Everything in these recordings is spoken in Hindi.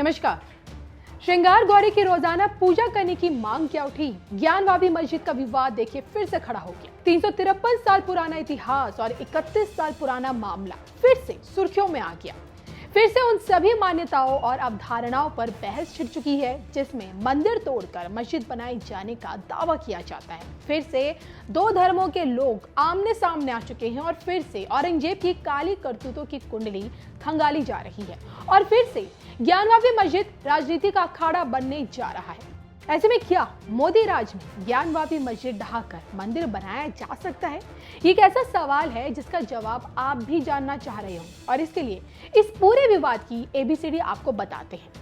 नमस्कार। श्रृंगार गौरी की रोजाना पूजा करने की मांग क्या उठी? ज्ञानवापी मस्जिद का विवाद देखिए फिर से खड़ा हो गया। 353 साल पुराना इतिहास और 31 साल पुराना मामला फिर से सुर्खियों में आ गया। फिर से उन सभी मान्यताओं और अवधारणाओं पर बहस छिड़ चुकी है जिसमें मंदिर तोड़कर मस्जिद बनाए जाने का दावा किया जाता है। फिर से दो धर्मों के लोग आमने सामने आ चुके हैं और फिर से औरंगजेब की काली करतूतों की कुंडली खंगाली जा रही है और फिर से ज्ञानवापी मस्जिद राजनीति का अखाड़ा बनने जा रहा है। ऐसे में क्या मोदी राज में ज्ञानवापी मस्जिद ढहाकर मंदिर बनाया जा सकता है? ये एक ऐसा सवाल है जिसका जवाब आप भी जानना चाह रहे हो और इसके लिए इस पूरे विवाद की एबीसीडी आपको बताते हैं।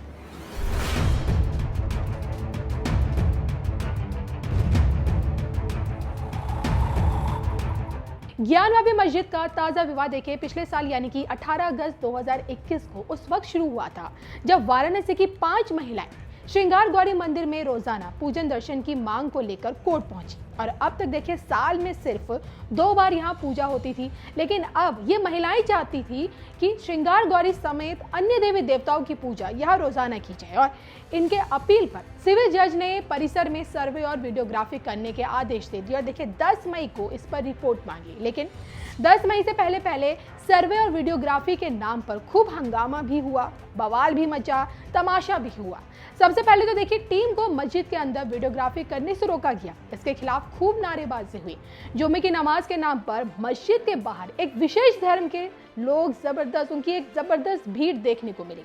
ज्ञानवापी मस्जिद का ताजा विवाद देखिए पिछले साल यानी कि 18 अगस्त 2021 को उस वक्त शुरू हुआ था जब वाराणसी की 5 महिलाएं श्रृंगार गौरी मंदिर में रोजाना पूजन दर्शन की मांग को लेकर कोर्ट पहुंची। और अब तक देखिए साल में सिर्फ 2 बार यहाँ पूजा होती थी, लेकिन अब ये महिलाएं चाहती थी कि श्रृंगार गौरी समेत अन्य देवी देवताओं की पूजा यहाँ रोजाना की जाए और इनके अपील पर सिविल जज ने परिसर में सर्वे और वीडियोग्राफी करने के आदेश दे दिए और देखिए 10 मई को इस पर रिपोर्ट मांगी। लेकिन 10 मई से पहले सर्वे और वीडियोग्राफी के नाम पर खूब हंगामा भी हुआ, बवाल भी मचा, तमाशा भी हुआ। सबसे पहले तो देखिए टीम को मस्जिद के अंदर वीडियोग्राफी करने से रोका गया। इसके खिलाफ खूब नारेबाजी हुई। जुम्मे की नमाज के नाम पर मस्जिद के बाहर एक विशेष धर्म के लोग उनकी एक जबरदस्त भीड़ देखने को मिली।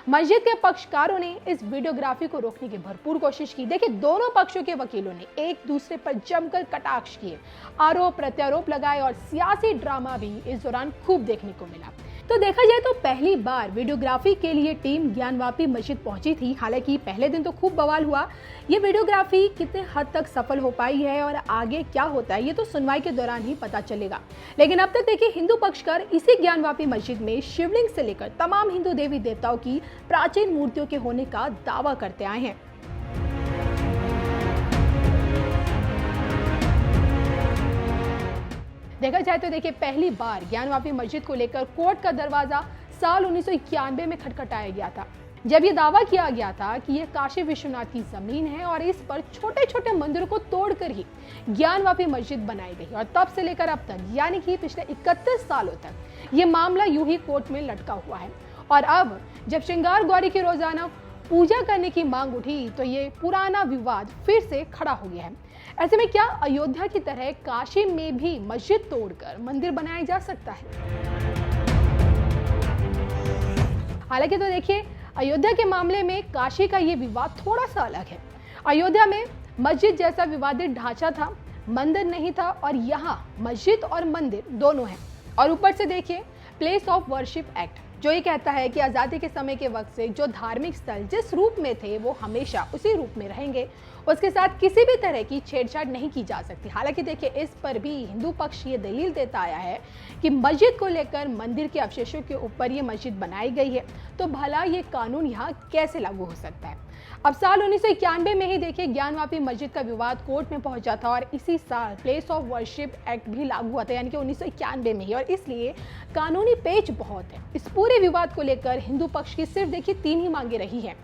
मस्जिद के पक्षकारों ने इस वीडियोग्राफी को रोकने की भरपूर कोशिश की। देखिए दोनों पक्षों के वकीलों ने एक दूसरे पर जमकर कटाक्ष किए, आरोप प्रत्यारोप लगाए और सियासी ड्रामा भी इस दौरान खूब देखने को मिला। तो देखा जाए तो पहली बार वीडियोग्राफी के लिए टीम ज्ञानवापी मस्जिद पहुंची थी। हालांकि पहले दिन तो खूब बवाल हुआ। ये वीडियोग्राफी कितने हद तक सफल हो पाई है और आगे क्या होता है ये तो सुनवाई के दौरान ही पता चलेगा। लेकिन अब तक देखिए हिंदू पक्षकार इसी ज्ञानवापी मस्जिद में शिवलिंग से लेकर तमाम हिंदू देवी देवताओं की प्राचीन मूर्तियों के होने का दावा करते आए हैं। देखा जाए तो देखिए पहली बार ज्ञानवापी मस्जिद को लेकर कोर्ट का दरवाजा साल 1991 में खटखटाया गया था, जब ये दावा किया गया था कि यह काशी विश्वनाथ की जमीन है और इस पर छोटे छोटे मंदिरों को तोड़कर ही ज्ञानवापी मस्जिद बनाई गई। और तब से लेकर अब तक यानी कि पिछले 31 सालों तक ये मामला यूं ही कोर्ट में लटका हुआ है। और अब जब श्रृंगार गौरी की रोजाना पूजा करने की मांग उठी तो ये पुराना विवाद फिर से खड़ा हो गया है। ऐसे में क्या अयोध्या की तरह काशी में भी मस्जिद तोड़कर मंदिर बनाया जा सकता है? हालांकि तो देखिए अयोध्या के मामले में काशी का ये विवाद थोड़ा सा अलग है। अयोध्या में मस्जिद जैसा विवादित ढांचा था, मंदिर नहीं था और यहाँ मस्जिद और मंदिर दोनों हैं। और ऊपर से देखिए प्लेस ऑफ वर्शिप एक्ट जो ये कहता है कि आज़ादी के समय के वक्त से जो धार्मिक स्थल जिस रूप में थे वो हमेशा उसी रूप में रहेंगे, उसके साथ किसी भी तरह की छेड़छाड़ नहीं की जा सकती। हालांकि देखिए इस पर भी हिंदू पक्ष ये दलील देता आया है कि मस्जिद को लेकर मंदिर के अवशेषों के ऊपर ये मस्जिद बनाई गई है, तो भला ये कानून यहाँ कैसे लागू हो सकता है? अब साल 1991 में ही देखिए ज्ञानवापी मस्जिद का विवाद कोर्ट में पहुंचा था और इसी साल प्लेस ऑफ वर्शिप एक्ट भी लागू हुआ था यानी कि 1991 में ही। और इसलिए कानूनी पेच बहुत है। इस पूरे विवाद को लेकर हिंदू पक्ष की सिर्फ देखिए 3 ही मांगे रही हैं।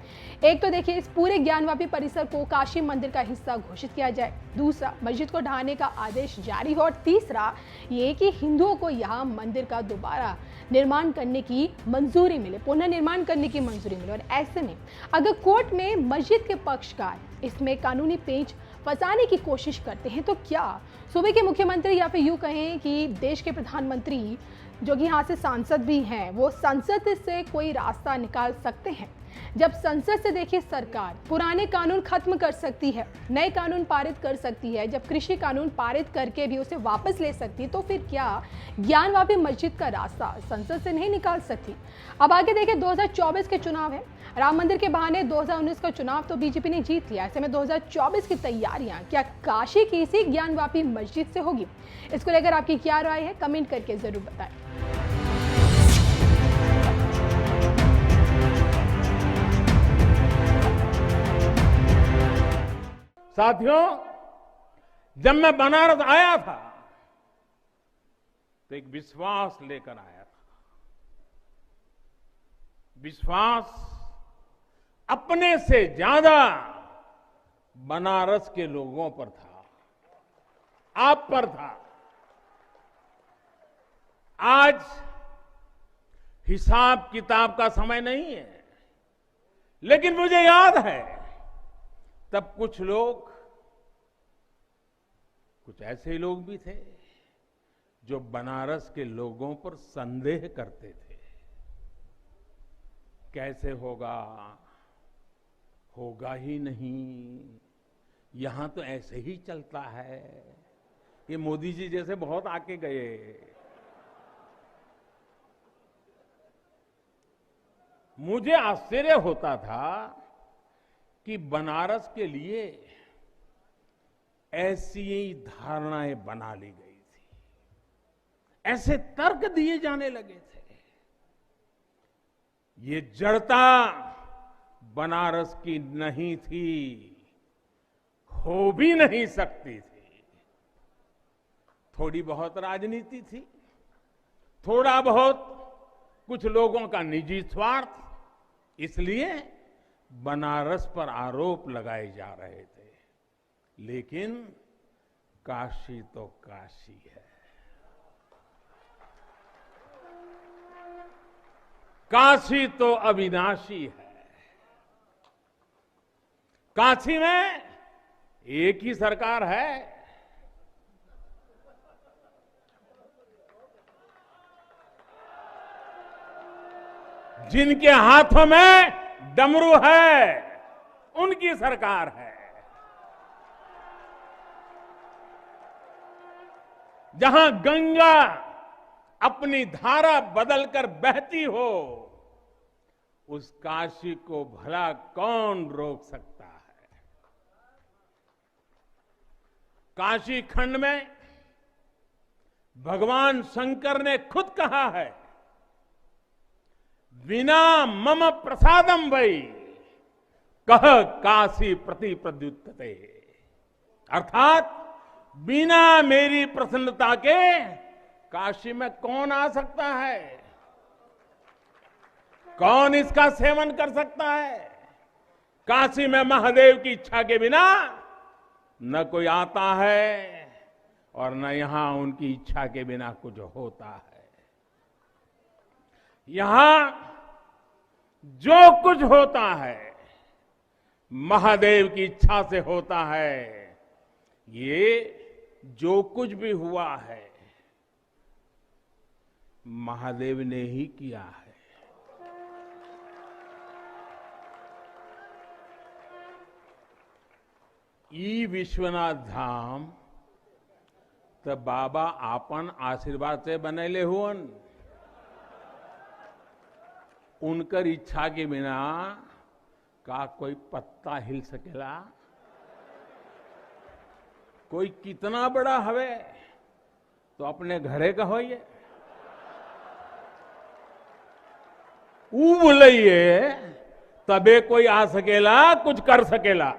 एक तो देखिए इस पूरे ज्ञानवापी परिसर को काशी मंदिर का हिस्सा घोषित किया जाए, दूसरा मस्जिद को ढहाने का आदेश जारी हो और तीसरा ये कि हिंदुओं को यहाँ मंदिर का दोबारा निर्माण करने की मंजूरी मिले, पुनर्निर्माण करने की मंजूरी मिले। और ऐसे में अगर कोर्ट में मस्जिद के पक्षकार इसमें कानूनी पेच फंसाने की कोशिश करते हैं तो क्या सूबे के मुख्यमंत्री या फिर यूं कहें कि देश के प्रधानमंत्री जो कि यहाँ से सांसद भी हैं वो संसद से कोई रास्ता निकाल सकते हैं? जब संसद से देखिए सरकार पुराने कानून खत्म कर सकती है, नए कानून पारित कर सकती है, जब कृषि कानून पारित करके भी उसे वापस ले सकती है, तो फिर क्या ज्ञानवापी मस्जिद का रास्ता संसद से नहीं निकाल सकती? अब आगे देखिए 2024 के चुनाव है। राम मंदिर के बहाने 2019 का चुनाव तो बीजेपी ने जीत लिया। ऐसे में 2024 की तैयारियां क्या काशी की इसी ज्ञानवापी मस्जिद से होगी? इसको लेकर आपकी क्या राय है? कमेंट करके जरूर बताएं। साथियों, जब मैं बनारस आया था तो एक विश्वास लेकर आया था। विश्वास अपने से ज्यादा बनारस के लोगों पर था, आप पर था। आज हिसाब किताब का समय नहीं है, लेकिन मुझे याद है तब कुछ ऐसे लोग भी थे जो बनारस के लोगों पर संदेह करते थे। कैसे होगा, होगा ही नहीं, यहां तो ऐसे ही चलता है। ये मोदी जी जैसे बहुत आके गए। मुझे आश्चर्य होता था कि बनारस के लिए ऐसी धारणाएं बना ली गई थी, ऐसे तर्क दिए जाने लगे थे। ये जड़ता बनारस की नहीं थी, हो भी नहीं सकती थी। थोड़ी बहुत राजनीति थी, थोड़ा बहुत कुछ लोगों का निजी स्वार्थ, इसलिए बनारस पर आरोप लगाए जा रहे थे। लेकिन काशी तो काशी है, काशी तो अविनाशी है। काशी में एक ही सरकार है। जिनके हाथों में डमरू है, उनकी सरकार है। जहां गंगा अपनी धारा बदलकर बहती हो, उस काशी को भला कौन रोक सकता है। काशी खंड में भगवान शंकर ने खुद कहा है, विना मम प्रसादम वै कह काशी प्रति प्रद्युत्ते, अर्थात बिना मेरी प्रसन्नता के काशी में कौन आ सकता है, कौन इसका सेवन कर सकता है। काशी में महादेव की इच्छा के बिना न कोई आता है और न यहां उनकी इच्छा के बिना कुछ होता है। यहां जो कुछ होता है महादेव की इच्छा से होता है। ये जो कुछ भी हुआ है महादेव ने ही किया है। ई विश्वनाथ धाम तो बाबा आपन आशीर्वाद से बनैले हुअन। उनकर इच्छा के बिना का कोई पत्ता हिल सकेला। कोई कितना बड़ा हवे तो अपने घरे का होइए, ऊ बोलिए तबे कोई आ सकेला, कुछ कर सकेला।